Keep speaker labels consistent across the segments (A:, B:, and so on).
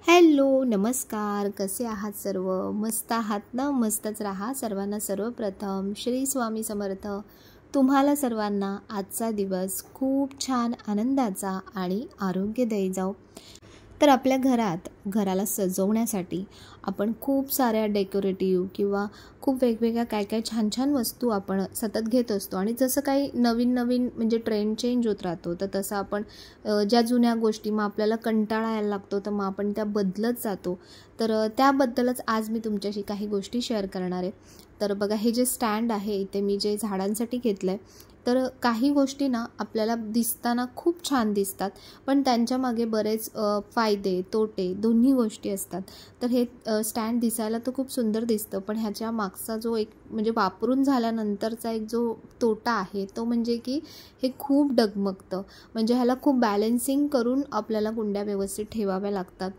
A: Hello, नमस्कार. कसे आहात सर्व? मस्त आहात ना? मस्तच राहा. सर्वांना सर्वप्रथम श्री स्वामी समर्थ. तुम्हाला सर्वांना आजचा दिवस खूप छान आनंदाचा आणि आरोग्यदायी जाओ. तर आपल्या घराला सजवण्यासाठी आपण खूप साऱ्या डेकोरेटिव्ह किंवा खूप वेगवेगळ्या काय छान छान वस्तू आपण सतत घेत असतो. आणि जसं काही नवीन म्हणजे ट्रेंड चेंज होत राहतो, तर तसं आपण ज्या जुन्या गोष्टी मग आपल्याला कंटाळा यायला लागतो, तर मग आपण त्या बदलत जातो. तर त्याबद्दलच आज मी तुमच्याशी काही गोष्टी शेअर करणार आहे. तर बघा, हे जे स्टँड आहे इथे मी जे झाडांसाठी घेतलं आहे, तर काही गोष्टी ना आपल्याला दिसताना खूप छान दिसतात, पण त्यांच्या मागे बरेच फायदे तोटे दोन्ही गोष्टी असतात. तर हे स्टँड दिसायला तर खूप सुंदर दिसतं, पण ह्याच्या मागचा जो एक म्हणजे वापरून झाल्यानंतरचा एक जो तोटा आहे तो म्हणजे की हे खूप डगमगतं. म्हणजे ह्याला खूप बॅलन्सिंग करून आपल्याला कुंड्या व्यवस्थित ठेवाव्या लागतात.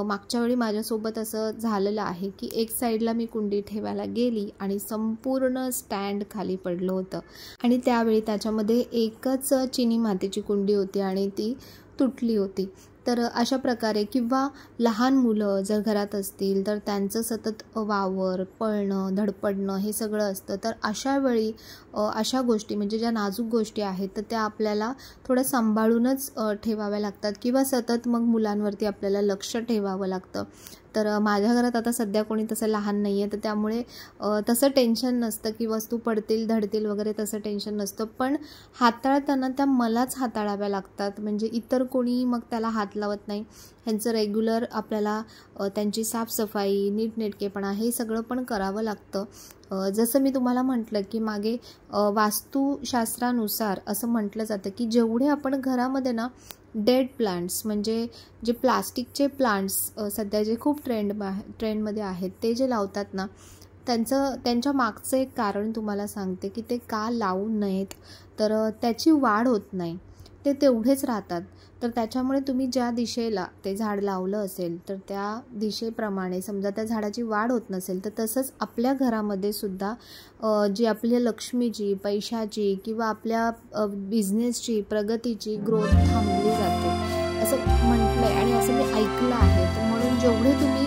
A: मागच्या वेळी माझ्यासोबत असं झालेलं आहे की एक साईडला मी कुंडी ठेवायला गेली आणि संपूर्ण स्टँड खाली पडलं होतं. आणि त्यावेळी त्याच्यामध्ये एकच चिनी मातीची कुंडी होती आणि ती तुटली होती. तर अशा प्रकारे किंवा लहान मुलं जर घरात असतील तर त्यांचं सतत वावर, पळणं, धडपडणं हे सगळं असतं. तर अशा वेळी अशा गोष्टी म्हणजे ज्या नाजूक गोष्टी आहेत तर त्या आपल्याला थोडं सांभाळूनच ठेवाव्या लागतात किंवा सतत मग मुलांवरती आपल्याला लक्ष ठेवावं लागतं. तर माझ्या घरात आता सध्या कोणी तसं लहान नाही आहे, तर त्यामुळे तसं टेन्शन नसतं की वस्तू पडतील धडतील वगैरे, तसं टेन्शन नसतं. पण हाताळताना त्या मलाच हाताळाव्या लागतात. म्हणजे इतर कोणी मग त्याला हात लावत नाही. ह्यांचं रेग्युलर आपल्याला त्यांची साफसफाई, नीटनेटकेपणा हे सगळं पण करावं लागतं. जसं मी तुम्हाला म्हटलं की मागे वास्तुशास्त्रानुसार असं म्हटलं जातं की जेवढे आपण घरामध्ये ना डेड प्लांट्स म्हणजे जे प्लास्टिकचे प्लांट्स सध्या जे खूप ट्रेंडमध्ये आहेत ते जे लावतात ना, त्यांच्या मागचं एक कारण तुम्हाला सांगते की ते का लावू नयेत. तर त्याची वाढ होत नाही, ते तेवढेच राहतात. तर त्याच्यामुळे तुम्ही ज्या दिशेला ते झाड लावलं असेल तर त्या दिशेप्रमाणे समजा त्या झाडाची वाढ होत नसेल, तर तसंच आपल्या घरामध्ये सुद्धा जी आपल्या लक्ष्मीची, पैशाची किंवा आपल्या बिझनेसची, प्रगतीची ग्रोथ थांबली जाते असं म्हटलं आहे आणि असं मी ऐकलं आहे. तर म्हणून जेवढे तुम्ही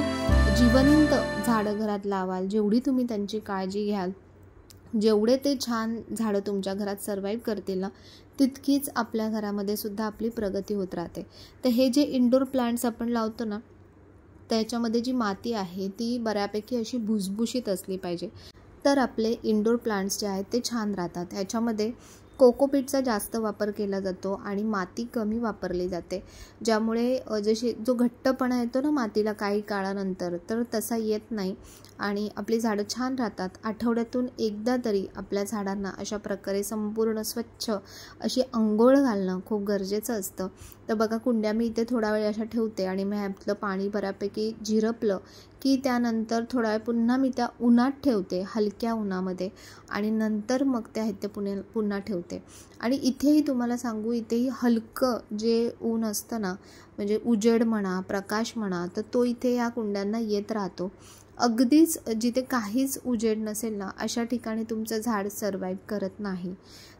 A: जिवंत झाडं घरात लावाल, जेवढी तुम्ही त्यांची काळजी घ्याल, जेवढे ते छान झाडं तुमच्या घरात सर्वाईव्ह करतील ना, तितकीच आपल्या घरामध्ये सुद्धा आपली प्रगती होत राहते. तर हे जे इंडोर प्लांट्स आपण लावतो ना, त्याच्यामध्ये जी माती आहे ती बऱ्यापैकी अशी भुसभुशीत असली पाहिजे, तर आपले इंडोर प्लांट्स जे आहेत ते छान राहतात. ह्याच्यामध्ये कोकोपीटचा जास्त वापर केला जातो आणि माती कमी वापरली जाते, ज्यामुळे जो घट्टपणा येतो ना मातीला काही काळानंतर, तर तसा येत नाही आणि आपली झाडं छान राहतात. आठवड्यातून एकदा तरी आपल्या झाडांना अशा प्रकारे संपूर्ण स्वच्छ अशी अंघोळ घालणं खूप गरजेचं असतं. तर बघा, कुंड्या मी इथे थोडा वेळ अशा ठेवते आणि मग ह्यातलं पाणी बऱ्यापैकी झिरपलं की त्यानंतर थोडा वेळ पुन्हा मी त्या उन्हात ठेवते, हलक्या उन्हामध्ये, आणि नंतर मग त्या ते पुन्हा ठेवते. आणि इथेही तुम्हाला सांगू, इथेही हलकं जे ऊन असतं ना, म्हणजे उजेड म्हणा, प्रकाश म्हणा, तर तो इथे या कुंड्यांना येत राहतो. अगदीच जिथे काहीच उजेड नसेल ना, अशा ठिकाणी तुमचं झाड सर्वाईव्ह करत नाही.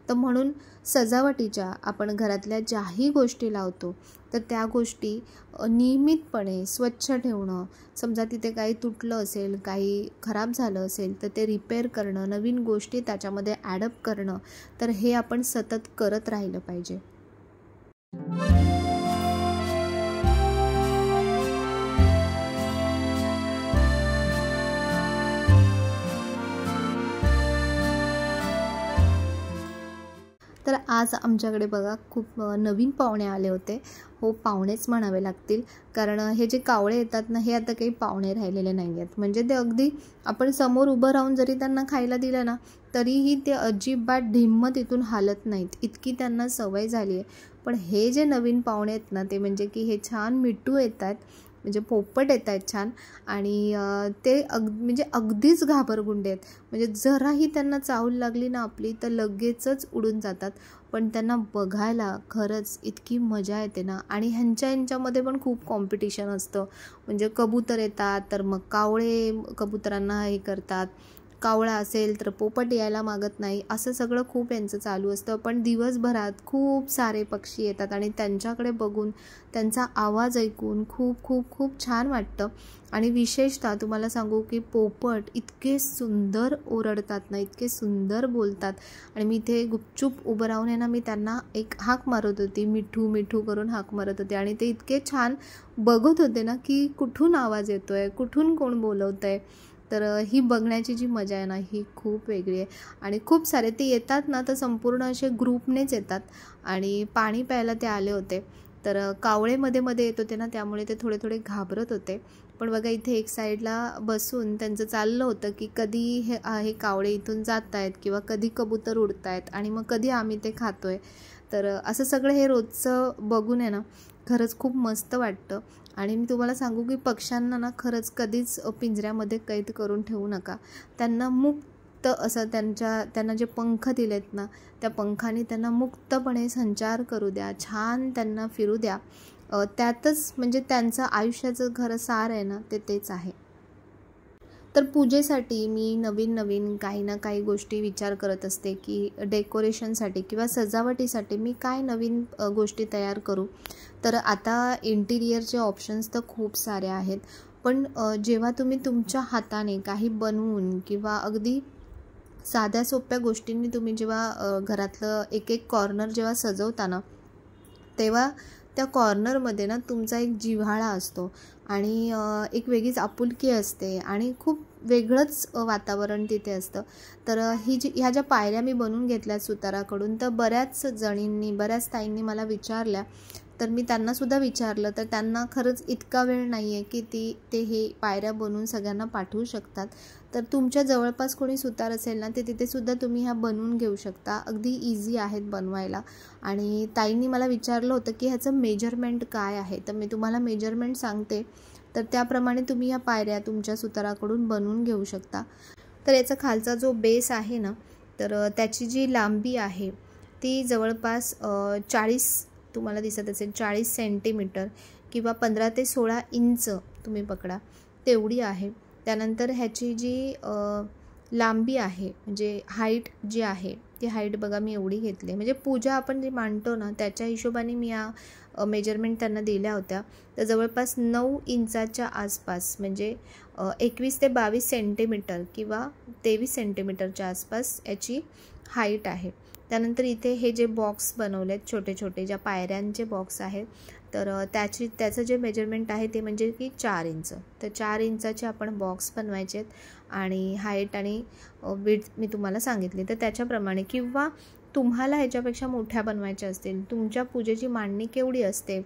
A: तर म्हणून सजावटीच्या आपण घरातल्या ज्याही गोष्टी लावतो तर त्या गोष्टी नियमितपणे स्वच्छ ठेवणं. समजा तिथे काही तुटलं असेल, काही खराब झालं असेल तर ते रिपेअर करणं, नवीन गोष्टी त्याच्यामध्ये ॲडअप करणं, तर हे आपण सतत करत राहिलं पाहिजे. तर आज आमच्याकडे बघा खूप नवीन पाहुणे आले होते. हो, पाहुणेच म्हणावे लागतील, कारण हे जे कावळे येतात ना, हे आता काही पाहुणे राहिलेले नाही आहेत. म्हणजे ते अगदी आपण समोर उभं राहून जरी त्यांना खायला दिलं ना, तरीही ते अजिबात ढिम्म तिथून हालत नाहीत, इतकी त्यांना सवय झाली आहे. पण हे जे नवीन पाहुणे आहेत ना, ते म्हणजे की हे छान मिठू येत आहेत, म्हणजे पोपट येत आहेत छान, आणि ते म्हणजे अगदीच घाबरगुंडे आहेत. म्हणजे जराही त्यांना चाहूल लागली ना आपली तर लगेचच उडून जातात. पण त्यांना बघायला खरंच इतकी मजा येते ना. आणि ह्यांच्यामध्ये पण खूप कॉम्पिटिशन असतं. म्हणजे कबूतर येतात तर मग कावळे कबुतरांना हे करतात, कावळा असेल तर पोपट यायला मागत नाही, असं सगळं खूप यांचं चालू असतं. पण दिवसभरात खूप सारे पक्षी येतात आणि त्यांच्याकडे बघून, त्यांचा आवाज ऐकून खूप खूप खूप छान वाटतं. आणि विशेषतः तुम्हाला सांगू की पोपट इतके सुंदर ओरडतात ना, इतके सुंदर बोलतात. आणि मी इथे गुपचूप उभं राहून आहे ना, मी त्यांना एक हाक मारत होती, मिठू मिठू करून हाक मारत होते. आणि ते इतके छान बघत होते ना की कुठून आवाज येतोय, कुठून कोण बोलवतंय. तर ही बघण्याची जी मजा आहे ना, ही खूप वेगळी आहे. आणि खूप सारे ते येतात ना, तर संपूर्ण असे ग्रुपनेच येतात. आणि पाणी प्यायला ते आले होते. तर कावळे मध्ये मध्ये येत होते ना, त्यामुळे ते थोडे थोडे घाबरत होते. पण बघा इथे एक साईडला बसून त्यांचं चाललं होतं की कधी हे कावळे इथून जात आहेत किंवा कधी कबूतर उडत आहेत आणि मग कधी आम्ही ते खातोय. तर असं सगळं हे रोजचं बघून आहे ना, खरंच खूप मस्त वाटतं. आणि मी तुम्हाला सांगू की पक्ष्यांना ना खरंच कधीच पिंजऱ्यामध्ये कैद करून ठेवू नका. त्यांना मुक्त असं त्यांना जे पंख दिलेत ना, त्या पंखाने त्यांना मुक्तपणे संचार करू द्या, छान त्यांना फिरू द्या. त्यातच म्हणजे त्यांचं आयुष्याचं खरं सार आहे ना, ते तेच आहे. तर पूजेसाठी मी नवीन काही ना काही गोष्टी विचार करत असते की डेकोरेशनसाठी किंवा सजावटीसाठी मी काय नवीन गोष्टी तयार करू. तर आता इंटिरियरचे ऑप्शन्स तर खूप सारे आहेत. पण जेव्हा तुम्ही तुमच्या हाताने काही बनवून किंवा अगदी साध्या सोप्या गोष्टींनी तुम्ही जेव्हा घरातलं एक एक कॉर्नर जेव्हा सजवता ना, तेव्हा त्या कॉर्नरमध्ये ना तुमचा एक जिव्हाळा असतो आणि एक वेगळीच आपुलकी असते आणि खूप वेगळंच वातावरण तिथे असतं. तर ह्या ज्या पायऱ्या मी बनवून घेतल्या सुताराकडून, तर बऱ्याच ताईंनी मला विचारल्या. तर मी त्यांनासुद्धा विचारलं, तर त्यांना खरंच इतका वेळ नाही आहे की ते हे पायऱ्या बनवून सगळ्यांना पाठवू शकतात. तर तुमच्या जवळपास कोणी सुतार असेल ना, ते तिथेसुद्धा तुम्ही ह्या बनवून घेऊ शकता. अगदी इझी आहेत बनवायला. आणि ताईंनी मला विचारलं होतं की ह्याचं मेजरमेंट काय आहे, तर मी तुम्हाला मेजरमेंट सांगते. तर त्याप्रमाणे तुम्ही ह्या पायऱ्या तुमच्या सुताराकडून बनवून घेऊ शकता. तर याचा खालचा जो बेस आहे ना, तर त्याची जी लांबी आहे ती जवळपास 40 तुम्हाला दिसत असेल 40 सेंटीमीटर किंवा 15 ते 16 इंच तुम्ही पकडा, तेवढी आहे. त्यानंतर ह्याची जी लांबी आहे म्हणजे हाईट जी आहे, ती हाईट बघा मी एवढी घेतली. म्हणजे पूजा आपण जी मांडतो ना, त्याच्या हिशोबाने मी या मेजरमेंट त्यांना दिल्या होत्या. तर जवळपास 9 इंचाच्या आसपास म्हणजे 21 ते 22 सेंटीमीटर किंवा 23 सेंटीमीटरच्या आसपास याची हाईट आहे. त्यानंतर इथे हे जे बॉक्स बनवलेत छोटे छोटे, ज्या पायऱ्यांचे बॉक्स आहेत, तर त्याचं जे मेजरमेंट आहे ते म्हणजे की 4 इंच. तर 4 इंचाचे आपण बॉक्स बनवायचे आहेत. आणि हाईट आणि विड्थ मी तुम्हाला सांगितली. तर त्याच्याप्रमाणे किंवा तुम्हाला ह्याच्यापेक्षा मोठ्या बनवायच्या असतील, तुमच्या पूजेची मांडणी केवढी असते,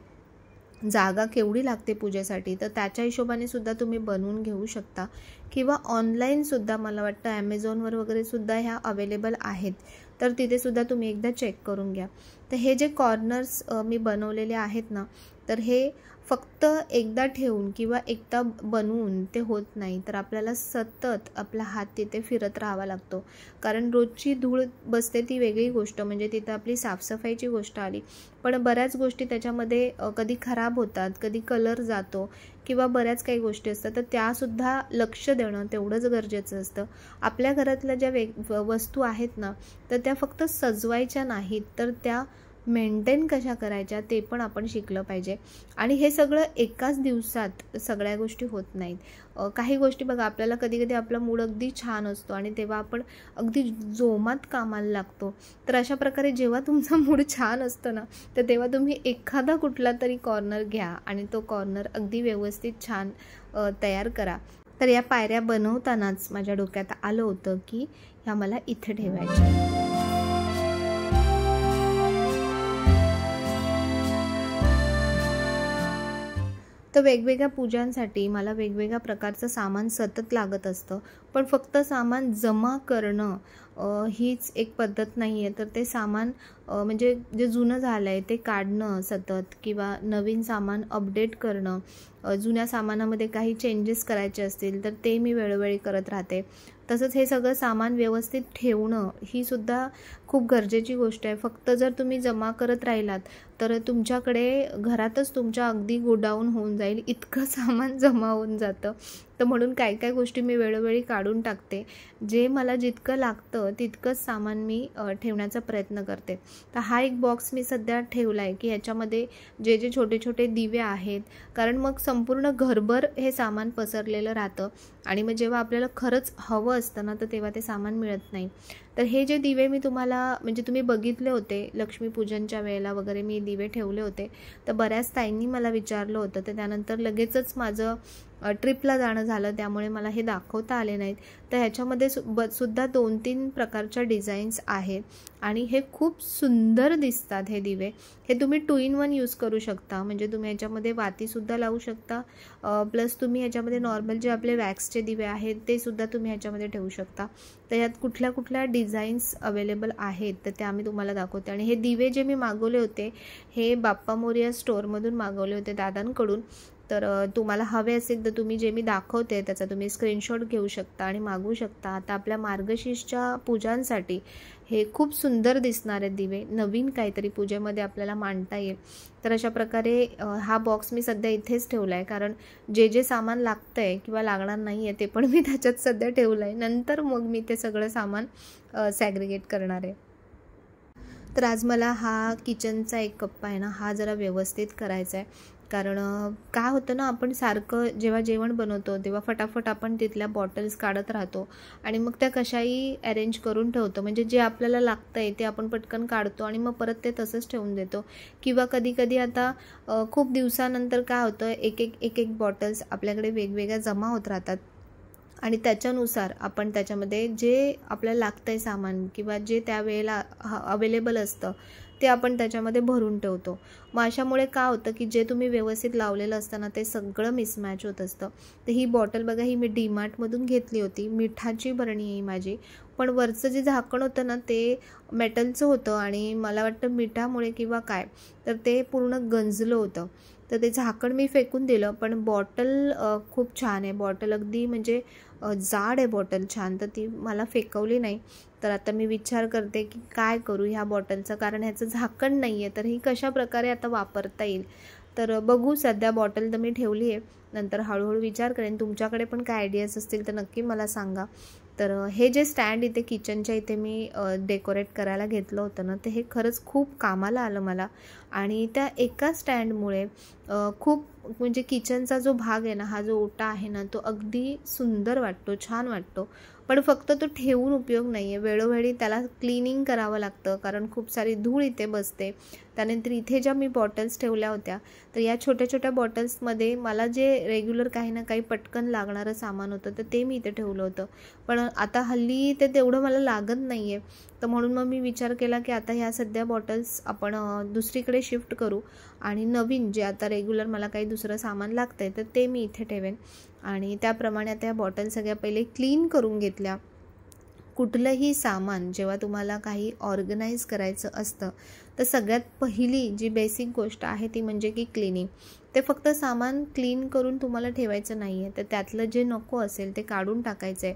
A: जागा केवढी लागते पूजेसाठी, तर त्याच्या हिशोबाने सुद्धा तुम्ही बनवून घेऊ शकता. किंवा ऑनलाईनसुद्धा मला वाटतं ॲमेझॉनवर वगैरे सुद्धा ह्या अवेलेबल आहेत. तर तिथेसुद्धा तुम्ही एकदा चेक करून घ्या. तर हे जे कॉर्नर्स मी बनवलेले आहेत ना, तर हे फक्त एकदा ठेवून किंवा एकदा बनवून ते होत नाही. तर आपल्याला सतत आपला हात तिथे फिरत राहावा लागतो. कारण रोजची धूळ बसते ती वेगळी गोष्ट, म्हणजे तिथं आपली साफसफाईची गोष्ट आली. पण बऱ्याच गोष्टी त्याच्यामध्ये कधी खराब होतात, कधी कलर जातो किंवा बऱ्याच काही गोष्टी असतात. तर त्यासुद्धा लक्ष देणं तेवढंच गरजेचं असतं. आपल्या घरातल्या ज्या वस्तू आहेत ना, तर त्या फक्त सजवायच्या नाहीत, तर त्या मेंटेन कशा करायच्या ते पण आपण शिकलं पाहिजे. आणि हे सगळं एकाच दिवसात सगळ्या गोष्टी होत नाहीत. काही गोष्टी बघा, आपल्याला कधी कधी आपला मूड अगदी छान असतो आणि तेव्हा आपण अगदी जोमात कामाला लागतो. तर अशा प्रकारे जेव्हा तुमचा मूड छान असतो ना, तर तेव्हा तुम्ही एखादा कुठला तरी कॉर्नर घ्या आणि तो कॉर्नर अगदी व्यवस्थित छान तयार करा. तर या पायऱ्या बनवतानाच माझ्या डोक्यात आलं होतं की ह्या मला इथे ठेवायच्या. तर वेगवेगळ्या पूजांसाठी मला वेगवेगळ्या प्रकारचं सामान सतत लागत असतं, पण फक्त सामान जमा करणं हीच एक पद्धत नाही आहे. तर ते सामान म्हणजे जे जुनं झालं आहे ते काढणं सतत, किंवा नवीन सामान अपडेट करणं, जुन्या सामानामध्ये काही चेंजेस करायचे असतील तर ते मी वेळोवेळी करत राहते. तसंच हे सगळं सामान व्यवस्थित ठेवणं ही सुद्धा खूप गरजेची गोष्ट आहे. फक्त जर तुम्ही जमा करत राहिलात तर तुमच्याकडे घरातच तुमच्या अगदी गोडाऊन होऊन जाईल, इतकं सामान जमा होऊन जातं. तर म्हणून काय काय गोष्टी मी वेळोवेळी काढून टाकते. जे मला जितकं लागतं तितकंच सामान मी ठेवण्याचा प्रयत्न करते. तर हा एक बॉक्स मी सध्या ठेवला आहे, की ह्याच्यामध्ये जे जे छोटे छोटे दिवे आहेत, कारण मग संपूर्ण घरभर हे सामान पसरलेलं राहतं आणि मग जेव्हा आपल्याला खरंच हवं असतं ना, तर तेव्हा ते सामान मिळत नाही. तर हे जे दिवे मी तुम्हाला म्हणजे तुम्ही बघितले होते लक्ष्मीपूजनच्या वेळेला वगैरे मी दिवे ठेवले होते, तर बऱ्याच ताईंनी मला विचारलं होतं. तर त्यानंतर लगेचच माझं ट्रिपला जाणं झालं, त्यामुळे मला हे दाखवता आले नाहीत. तर ह्याच्यामध्ये सुद्धा 2-3 प्रकारच्या डिझाईन्स आहेत आणि हे खूप सुंदर दिसतात. हे दिवे हे तुम्ही 2 in 1 यूज करू शकता. म्हणजे तुम्ही ह्याच्यामध्ये वातीसुद्धा लावू शकता, प्लस तुम्ही ह्याच्यामध्ये नॉर्मल जे आपले वॅक्सचे दिवे आहेत ते सुद्धा तुम्ही ह्याच्यामध्ये ठेवू शकता. तर यात कुठल्या कुठल्या डिझाईन्स अवेलेबल आहेत तर त्या मी तुम्हाला दाखवते. आणि हे दिवे जे मी मागवले होते हे बाप्पा मोरया स्टोअरमधून मागवले होते दादांकडून. तर तुम्हाला हवे असेल तर तुम्ही जे मी दाखवते त्याचा तुम्ही स्क्रीनशॉट घेऊ शकता आणि मागवू शकता. आता आपल्या मार्गशीर्षच्या पूजांसाठी हे खूप सुंदर दिसणारे दिवे, नवीन काहीतरी पूजेमध्ये आपल्याला मांडता येईल. तर अशा प्रकारे हा बॉक्स मी सध्या इथेच ठेवला आहे, कारण जे जे सामान लागतं आहे किंवा लागणार नाही आहे ते पण मी त्याच्यात सध्या ठेवलं आहे. नंतर मग मी ते सगळं सामान सॅग्रिगेट करणार आहे. तर आज मला हा किचनचा एक कप्पा आहे ना, हा जरा व्यवस्थित करायचा आहे. कारण काय होतं ना, आपण सारखं जेव्हा जेवण बनवतो तेव्हा फटाफट आपण तिथल्या बॉटल्स काढत राहतो आणि मग त्या कशाही अरेंज करून ठेवतो. म्हणजे जे आपल्याला लागतं आहे ते आपण पटकन काढतो आणि मग परत ते तसंच ठेवून देतो. किंवा कधी कधी आता खूप दिवसानंतर काय होतं, एक बॉटल्स आपल्याकडे वेगवेगळ्या जमा होत राहतात आणि त्याच्यानुसार आपण त्याच्यामध्ये जे आपल्याला लागतं आहे सामान किंवा जे त्यावेळेला अवेलेबल असतं ते आपण त्याच्यामध्ये भरून ठेवतो. मग अशामुळे काय होतं की जे तुम्ही व्यवस्थित लावलेलं असतं ना ते सगळं मिसमॅच होत असतं. तर ही बॉटल बघा, ही मी डीमार्टमधून घेतली होती. मिठाची बरणी आहे माझी, पण वरचं जे झाकण होतं ना ते मेटलचं होतं आणि मला वाटतं मिठामुळे किंवा काय तर ते पूर्ण गंजलं होतं. तर ते झाकण मी फेकून दिलं, पण बॉटल खूप छान आहे. बॉटल अगदी म्हणजे जाड आहे बॉटल, छान. तर ती मला फेकवली नाही. तर आता मी विचार करते की काय करू ह्या बॉटलचं, कारण ह्याचं झाकण नाही आहे. तर ही कशा प्रकारे आता वापरता येईल. तर बघू, सध्या बॉटल तर मी ठेवली आहे, नंतर हळूहळू विचार करेन. तुमच्याकडे पण काय आयडियाज असतील तर नक्की मला सांगा. तर हे जे स्टँड इथे किचनच्या इथे मी डेकोरेट करायला घेतलं होतं ना, तर हे खरंच खूप कामाला आलं मला. आणि त्या एका स्टँडमुळे खूप म्हणजे किचनचा जो भाग आहे ना, हा जो ओटा आहे ना, तो अगदी सुंदर वाटतो, छान वाटतो. पण फक्त तो ठेवून उपयोग नाही आहे, वेळोवेळी त्याला क्लिनिंग करावं लागतं, कारण खूप सारी धूळ इथे बसते. त्यानंतर इथे ज्या मी बॉटल्स ठेवल्या होत्या तर या छोट्या छोट्या बॉटल्समध्ये मला जे रेग्युलर काही ना काही पटकन लागणारं सामान होतं तर ते मी इथे ठेवलं होतं. पण आता हल्ली ते तेवढं मला लागत नाही आहे. तर म्हणून मग मी विचार केला की आता ह्या सध्या बॉटल्स आपण दुसरीकडे शिफ्ट करू आणि नवीन जे आता रेग्युलर मला काही दुसरं सामान लागतं आहे तर ते मी इथे ठेवेन. आणि त्याप्रमाणे आता या बॉटल सगळ्या पहिले क्लीन करून घेतल्या. कुठलंही सामान जेव्हा तुम्हाला काही ऑर्गनाईज करायचं असतं तर सगळ्यात पहिली जी बेसिक गोष्ट आहे ती म्हणजे की क्लिनिंग. ते फक्त सामान क्लीन करून तुम्हाला ठेवायचं नाही आहे, तर त्यातलं जे नको असेल ते काढून टाकायचं आहे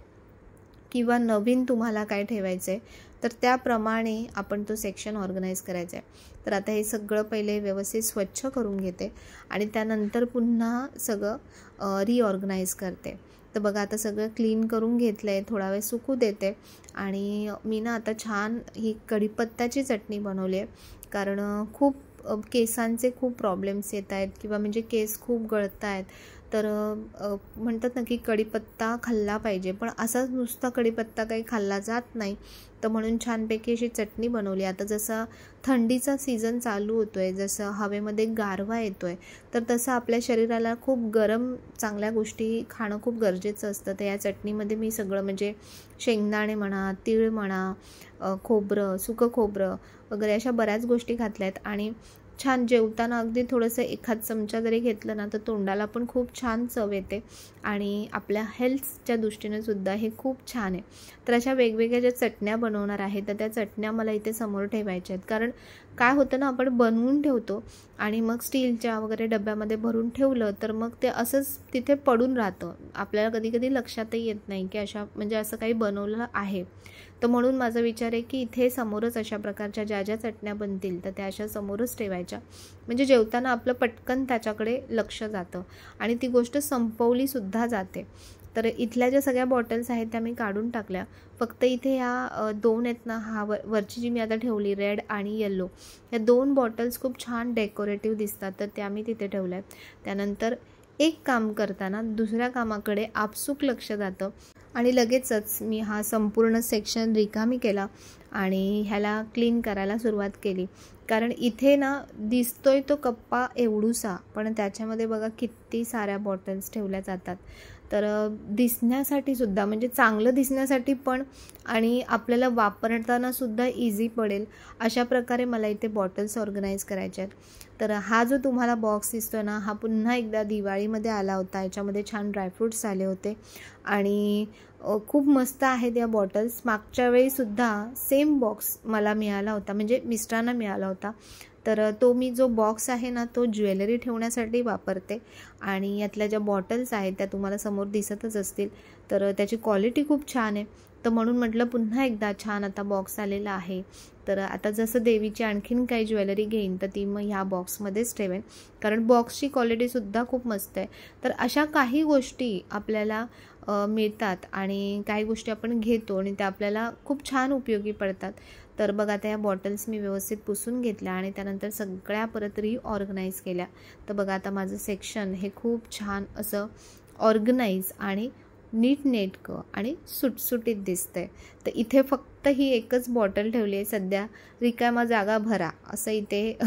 A: किंवा नवीन तुम्हाला काय ठेवायचं आहे तर त्याप्रमाणे आपण तो सेक्शन ऑर्गनाईज करायचा आहे. तर आता हे सगळं पहिले व्यवस्थित स्वच्छ करून घेते आणि त्यानंतर पुन्हा सगळं रिऑर्गनाईज करते. तर बघा, आता सगळं क्लीन करून घेतलं आहे, थोडा वेळ सुकू देते. आणि मी ना आता छान ही कढीपत्त्याची चटणी बनवली आहे, कारण खूप केसांचे खूप प्रॉब्लेम्स येत आहेत किंवा म्हणजे केस खूप गळत आहेत. तर म्हणतात ना की कढीपत्ता खाल्ला पाहिजे, पण असाच नुसता कढीपत्ता काही खाल्ला जात नाही. तर म्हणून छानपैकी अशी चटणी बनवली. आता जसा थंडीचा सीझन चालू होतो आहे, जसं हवेमध्ये गारवा येतो आहे, तर तसं आपल्या शरीराला खूप गरम चांगल्या गोष्टी खाणं खूप गरजेचं असतं. तर या चटणीमध्ये मी सगळं म्हणजे शेंगदाणे म्हणा, तीळ म्हणा, खोबरं, सुकं खोबरं वगैरे अशा बऱ्याच गोष्टी घातल्या आहेत आणि छान जेवताना अगदी थोडंसं एखाद चमचा जरी घेतलं ना तर तोंडाला पण खूप छान चव येते आणि आपल्या हेल्थच्या दृष्टीने सुद्धा हे खूप छान आहे. तर अशा वेगवेगळ्या ज्या चटण्या बनवणार आहे तर त्या चटण्या मला इथे समोर ठेवायच्या आहेत. कारण काय होतं ना, आपण बनवून ठेवतो आणि मग स्टीलच्या वगैरे डब्यामध्ये भरून ठेवलं तर मग ते असंच तिथे पडून राहतं. आपल्याला कधी कधी लक्षातही येत नाही की असं काही बनवलं आहे. तर म्हणून माझा विचार आहे की इथे समोरच अशा प्रकारच्या ज्या ज्या चटण्या बनतील तर त्या अशा समोरच ठेवायच्या. म्हणजे जेवताना आपलं पटकन त्याच्याकडे लक्ष जातं आणि ती गोष्ट संपवलीसुद्धा जाते. तर इथल्या ज्या सगळ्या बॉटल्स आहेत त्या मी काढून टाकल्या. फक्त इथे ह्या 2 आहेत ना, वरची जी मी आता ठेवली रेड आणि येल्लो, या 2 बॉटल्स खूप छान डेकोरेटिव्ह दिसतात तर त्या मी तिथे ठेवल्या आहेत. त्यानंतर एक काम करताना दुसऱ्या कामाकडे आपसूक लक्ष जातं आणि लगेचच मी हा संपूर्ण सेक्शन रिकामी केला आणि ह्याला क्लीन करायला सुरुवात केली. कारण इथे ना दिसतोय तो कप्पा एवढूसा, पण त्याच्यामध्ये बघा किती साऱ्या बॉटल्स ठेवल्या जातात. तर दिसण्यासाठी सुद्धा, म्हणजे चांगलं दिसण्यासाठी पण आणि आपल्याला वापरताना सुद्धा इझी पडेल अशा प्रकारे मला इथे बॉटल्स ऑर्गनाईज करायच्या आहेत. तर हा जो तुम्हाला बॉक्स दिसतो ना, हा पुन्हा एकदा दिवाळीमध्ये आला होता. याच्यामध्ये छान ड्रायफ्रूट्स आले होते आणि खूप मस्त आहेत या बॉटल्स. मागच्या वेळीसुद्धा सेम बॉक्स मला मिळाला होता, म्हणजे मिस्टरांना मिळाला होता. तर तो मी जो बॉक्स आहे ना तो ज्वेलरी ठेवण्यासाठी वापरते आणि यातल्या ज्या बॉटल्स आहेत त्या तुम्हाला समोर दिसतच असतील. तर त्याची क्वालिटी खूप छान आहे. तर म्हणून म्हटलं पुन्हा एकदा छान आता बॉक्स आलेला आहे. तर आता जसं देवीची आणखीन काही ज्वेलरी घेईन तर ती मग ह्या बॉक्समध्येच ठेवेन, कारण बॉक्सची क्वालिटीसुद्धा खूप मस्त आहे. तर अशा काही गोष्टी आपल्याला मिळतात आणि काही गोष्टी आपण घेतो आणि त्या आपल्याला खूप छान उपयोगी पडतात. तर बघा आता या बॉटल्स मी व्यवस्थित पुसून घेतल्या आणि त्यानंतर सगळ्या परत रिऑर्गनाईज केल्या. तर बघा आता माझं सेक्शन हे खूप छान असं ऑर्गनाईज आणि नीटनेटकं आणि सुटसुटीत दिसतंय. तर इथे फक्त ही एकच बॉटल ठेवली आहे सध्या, रिकामा जागा भरा असं इथे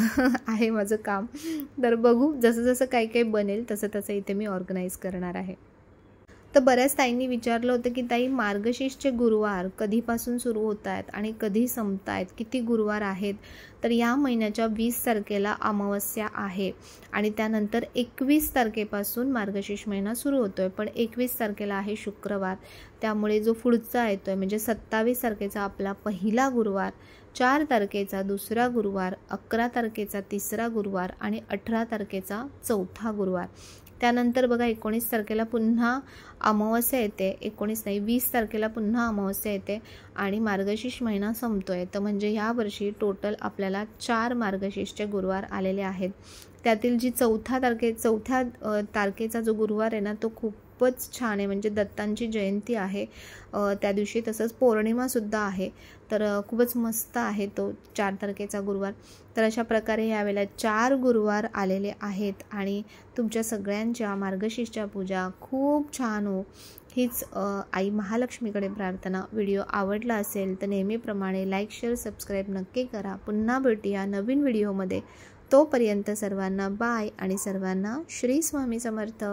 A: आहे माझं काम. तर बघू जसं जसं काही काही बनेल तसं तसं इथे मी ऑर्गनाईज करणार आहे. तर बऱ्याच ताईंनी विचारलं होतं की ताई, मार्गशीर्षचे गुरुवार कधीपासून सुरू होत आहेत आणि कधी संपत आहेत, किती गुरुवार आहेत? तर या महिन्याच्या 20 तारखेला अमावस्या आहे आणि त्यानंतर 21 तारखेपासून मार्गशीर्ष महिना सुरू होतो आहे. पण 21 तारखेला आहे शुक्रवार, त्यामुळे जो पुढचा येतो आहे म्हणजे 27 तारखेचा आपला पहिला गुरुवार, 4 तारखेचा दुसरा गुरुवार, 11 तारखेचा तिसरा गुरुवार आणि 18 तारखेचा चौथा गुरुवार. त्यानंतर बघा 19 तारखेला पुन्हा अमावस्या येते, 19 नाही 20 तारखेला पुन्हा अमावस्या येते आणि मार्गशीर्ष महिना संपतो आहे. तर म्हणजे यावर्षी टोटल आपल्याला 4 मार्गशीर्षचे गुरुवार आलेले आहेत. त्यातील जी चौथ्या तारखेचा जो गुरुवार आहे ना तो खूपच छान आहे, म्हणजे दत्तांची जयंती आहे त्या दिवशी, तसंच पौर्णिमासुद्धा आहे. तर खूपच मस्त आहे तो 4 तारखेचा गुरुवार. तर अशा प्रकारे यावेळेला 4 गुरुवार आलेले आहेत आणि तुमच्या सगळ्यांच्या मार्गशीर्षच्या पूजा खूप छान हो, हीच आई महालक्ष्मीकडे प्रार्थना. व्हिडिओ आवडला असेल तर नेहमीप्रमाणे लाईक, शेअर, सबस्क्राईब नक्की करा. पुन्हा भेटूया नवीन व्हिडिओमध्ये. तोपर्यंत सर्वांना बाय आणि सर्वांना श्री स्वामी समर्थ.